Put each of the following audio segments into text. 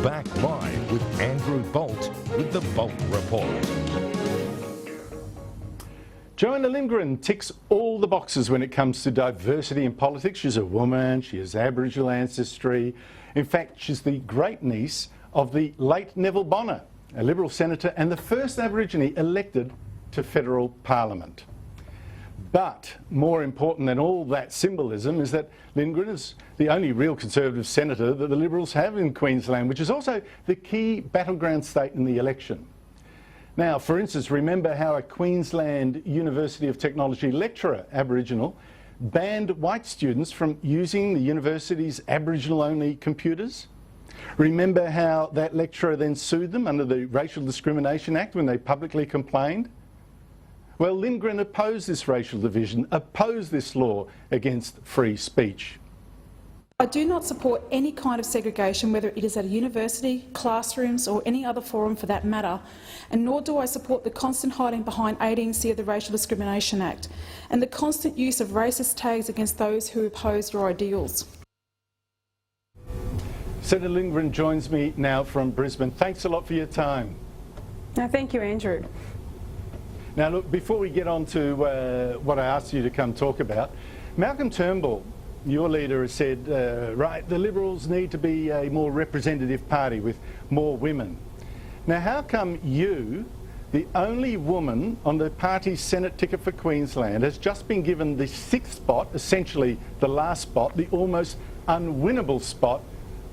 Back live with Andrew Bolt with the Bolt Report. Joanna Lindgren ticks all the boxes when it comes to diversity in politics. She's a woman, she has Aboriginal ancestry. In fact, she's the great niece of the late Neville Bonner, a Liberal senator and the first Aborigine elected to federal parliament. But more important than all that symbolism is that Lindgren is the only real Conservative senator that the Liberals have in Queensland, which is also the key battleground state in the election. Now, for instance, remember how a Queensland University of Technology lecturer, Aboriginal, banned white students from using the university's Aboriginal-only computers? Remember how that lecturer then sued them under the Racial Discrimination Act when they publicly complained? Well, Lindgren opposed this racial division, opposed this law against free speech. I do not support any kind of segregation, whether it is at a university, classrooms or any other forum for that matter, and nor do I support the constant hiding behind 18C of the Racial Discrimination Act and the constant use of racist tags against those who oppose your ideals. Senator Lindgren joins me now from Brisbane. Thanks a lot for your time. No, thank you, Andrew. Now look, before we get on to what I asked you to come talk about, Malcolm Turnbull, your leader, has said, right, the Liberals need to be a more representative party with more women. Now how come you, the only woman on the party's Senate ticket for Queensland, has just been given the 6th spot, essentially the last spot, the almost unwinnable spot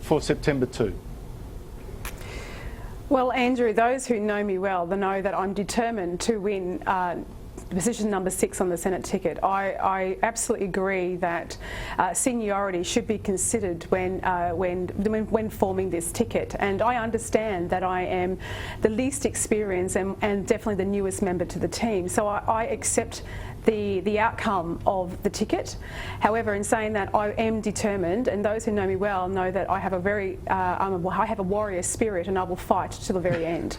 for September 2? Well, Andrew, those who know me well, they know that I'm determined to win position number 6 on the Senate ticket. I absolutely agree that seniority should be considered when forming this ticket, and I understand that I am the least experienced and definitely the newest member to the team, so I accept the outcome of the ticket. However, in saying that, I am determined, and those who know me well know that I have I have a warrior spirit, and I will fight to the very end.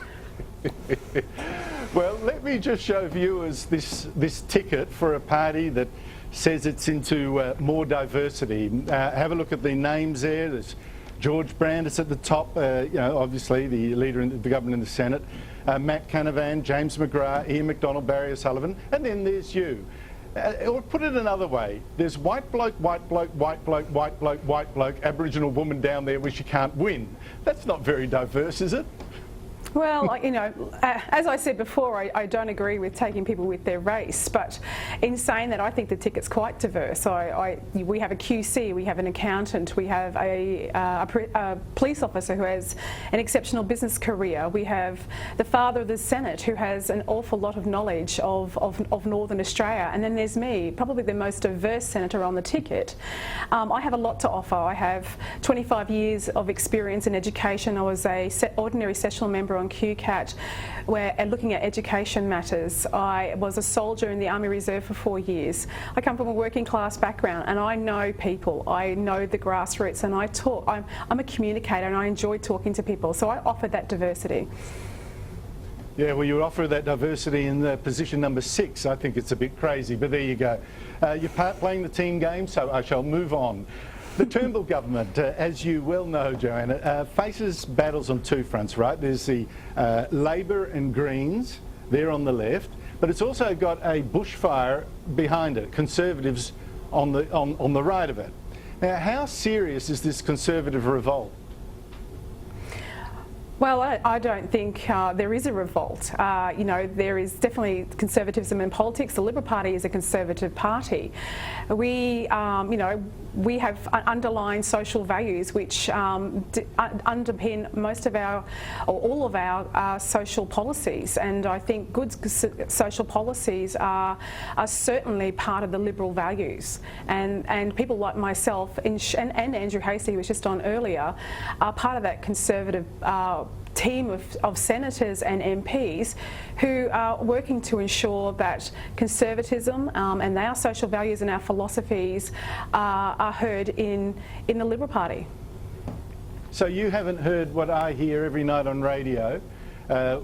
Well, let me just show viewers this ticket for a party that says it's into more diversity. Have a look at the names there. There's George Brandis at the top, you know, obviously the leader in the government in the Senate, Matt Canavan, James McGrath, Ian McDonald, Barry O'Sullivan, and then there's you. Or put it another way, there's white bloke, white bloke, white bloke, white bloke, white bloke, Aboriginal woman down there where she can't win. That's not very diverse, is it? Well, you know, as I said before, I don't agree with taking people with their race, but in saying that, I think the ticket's quite diverse. We have a QC, we have an accountant, we have a police officer who has an exceptional business career, we have the father of the Senate who has an awful lot of knowledge of Northern Australia, and then there's me, probably the most diverse senator on the ticket. I have a lot to offer. I have 25 years of experience in education. I was a ordinary sessional member on QCAT, where looking at education matters. I was a soldier in the Army Reserve for 4 years. I come from a working class background, and I know people. I know the grassroots, and I talk. I'm a communicator, and I enjoy talking to people. So I offer that diversity. Yeah, well, you offer that diversity in the position number 6. I think it's a bit crazy, but there you go. You're playing the team game, so I shall move on. The Turnbull government, as you well know, Joanna, faces battles on 2 fronts, right? There's the Labor and Greens, they're on the left, but it's also got a bushfire behind it, Conservatives on the right of it. Now, how serious is this Conservative revolt? Well, I don't think there is a revolt. You know, there is definitely conservatism in politics. The Liberal Party is a conservative party. We, you know, we have underlying social values which underpin most of our, or all of our social policies, and I think good social policies are certainly part of the Liberal values. And people like myself and Andrew Hastie, who was just on earlier, are part of that conservative team of senators and MPs who are working to ensure that conservatism and our social values and our philosophies are heard in the Liberal Party. So you haven't heard what I hear every night on radio,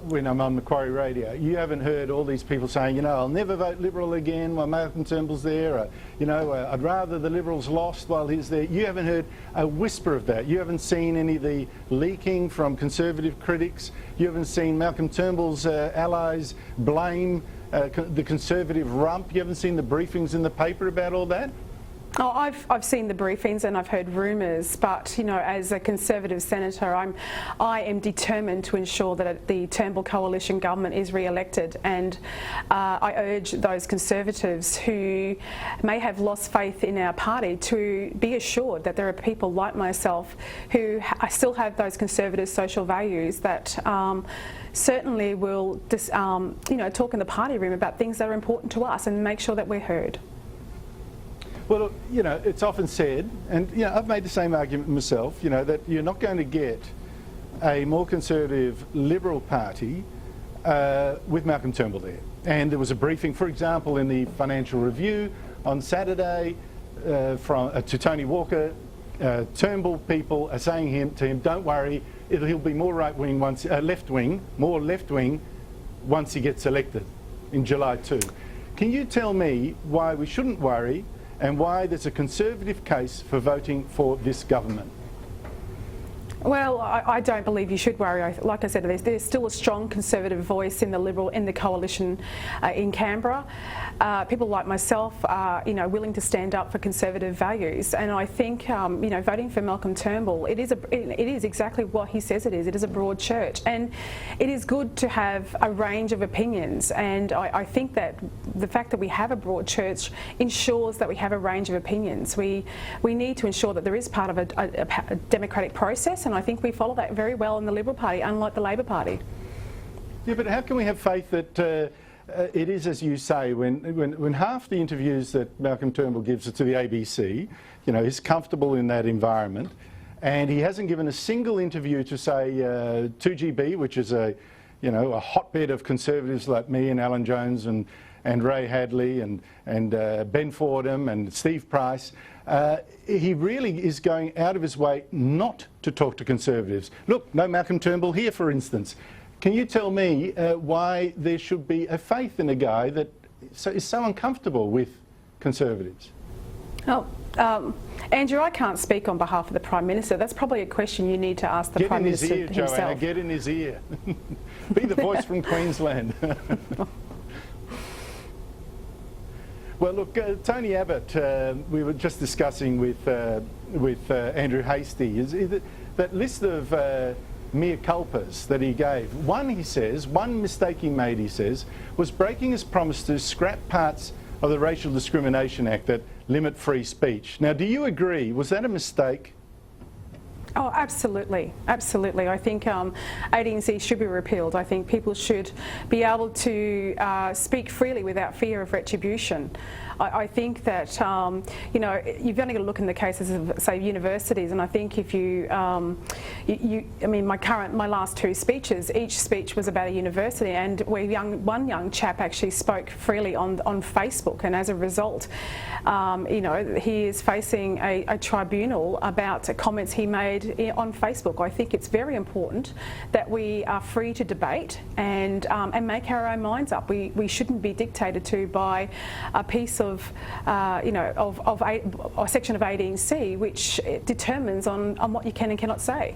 when I'm on Macquarie Radio. You haven't heard all these people saying, you know, I'll never vote Liberal again while Malcolm Turnbull's there. I'd rather the Liberals lost while he's there. You haven't heard a whisper of that. You haven't seen any of the leaking from Conservative critics. You haven't seen Malcolm Turnbull's allies blame the Conservative rump. You haven't seen the briefings in the paper about all that? Oh, I've seen the briefings and I've heard rumours, but you know, as a Conservative senator, I am determined to ensure that the Turnbull coalition government is re-elected, and I urge those Conservatives who may have lost faith in our party to be assured that there are people like myself who still have those Conservative social values that certainly will talk in the party room about things that are important to us and make sure that we're heard. Well, you know, it's often said, and you know, I've made the same argument myself, you know, that you're not going to get a more conservative Liberal Party with Malcolm Turnbull there. And there was a briefing, for example, in the Financial Review on Saturday to Tony Walker. Turnbull people are saying to him, don't worry, he'll be more right-wing once, more left-wing once he gets elected in July 2. Can you tell me why we shouldn't worry and why there's a Conservative case for voting for this government? Well, I don't believe you should worry. Like I said, there's still a strong Conservative voice in the coalition in Canberra. People like myself are, willing to stand up for Conservative values, and I think, voting for Malcolm Turnbull, it is exactly what he says it is. It is a broad church, and it is good to have a range of opinions. And I think that the fact that we have a broad church ensures that we have a range of opinions. We need to ensure that there is part of a democratic process, and I think we follow that very well in the Liberal Party, unlike the Labor Party. Yeah, but how can we have faith that it is as you say, when half the interviews that Malcolm Turnbull gives to the ABC, he's comfortable in that environment, and he hasn't given a single interview to say 2GB, which is a hotbed of Conservatives like me and Alan Jones and Ray Hadley and Ben Fordham and Steve Price. He really is going out of his way not to talk to Conservatives. Look, no Malcolm Turnbull here, for instance. Can you tell me why there should be a faith in a guy that is so uncomfortable with Conservatives? Oh, Andrew, I can't speak on behalf of the Prime Minister. That's probably a question you need to ask the Prime Minister himself. Get in his ear, Joanna, get in his ear. Be the voice from Queensland. Well, look, Tony Abbott, we were just discussing with Andrew Hastie, that list of mea culpas that he gave. One mistake he made, he says, was breaking his promise to scrap parts of the Racial Discrimination Act that limit free speech. Now, do you agree? Was that a mistake? Oh, absolutely, absolutely. I think 18C should be repealed. I think people should be able to speak freely without fear of retribution. I think that, you've only got to look in the cases of, say, universities, and I think if my last two speeches, each speech was about a university, and one young chap actually spoke freely on Facebook, and as a result, he is facing a tribunal about comments he made on Facebook. I think it's very important that we are free to debate and make our own minds up. We shouldn't be dictated to by a piece of a section of 18C which determines on what you can and cannot say.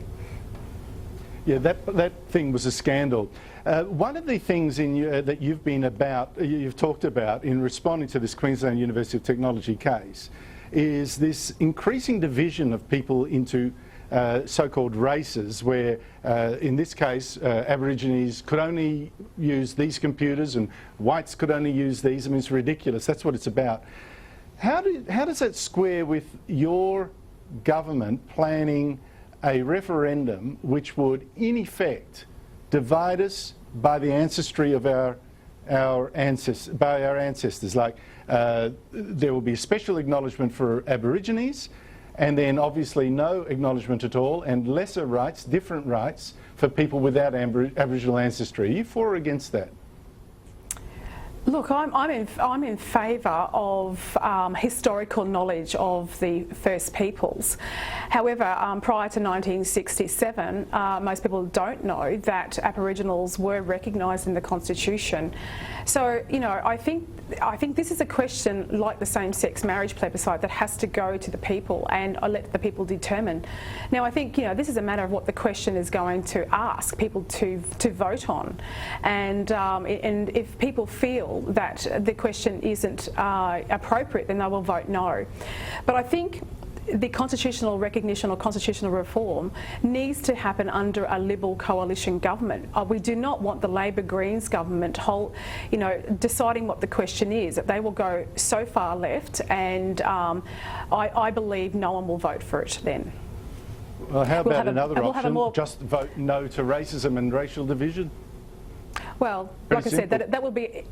Yeah, that thing was a scandal. One of the things that you've talked about in responding to this Queensland University of Technology case is this increasing division of people into so-called races, where in this case Aborigines could only use these computers and whites could only use these. I mean, it's ridiculous. That's what it's about. How does that square with your government planning a referendum which would, in effect, divide us by the ancestry of our ancestors? Like there will be a special acknowledgement for Aborigines, and then obviously no acknowledgement at all, and lesser rights, different rights for people without Aboriginal ancestry. Are you for or against that? Look, I'm in favour of historical knowledge of the First Peoples. However, prior to 1967, most people don't know that Aboriginals were recognised in the Constitution. So, you know, I think this is a question like the same-sex marriage plebiscite that has to go to the people and let the people determine. Now, I think, you know, this is a matter of what the question is going to ask people to vote on, and if people feel that the question isn't appropriate, then they will vote no. But I think the constitutional recognition or constitutional reform needs to happen under a Liberal coalition government. We do not want the Labor Greens government deciding what the question is. They will go so far left, and I believe no one will vote for it then. Well, how about another option? Just vote no to racism and racial division? Well, like I said, that will be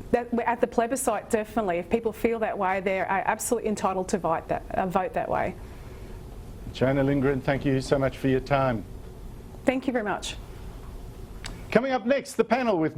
at the plebiscite, definitely. If people feel that way, they're absolutely entitled to vote that way. Jonah Lindgren, thank you so much for your time. Thank you very much. Coming up next, the panel with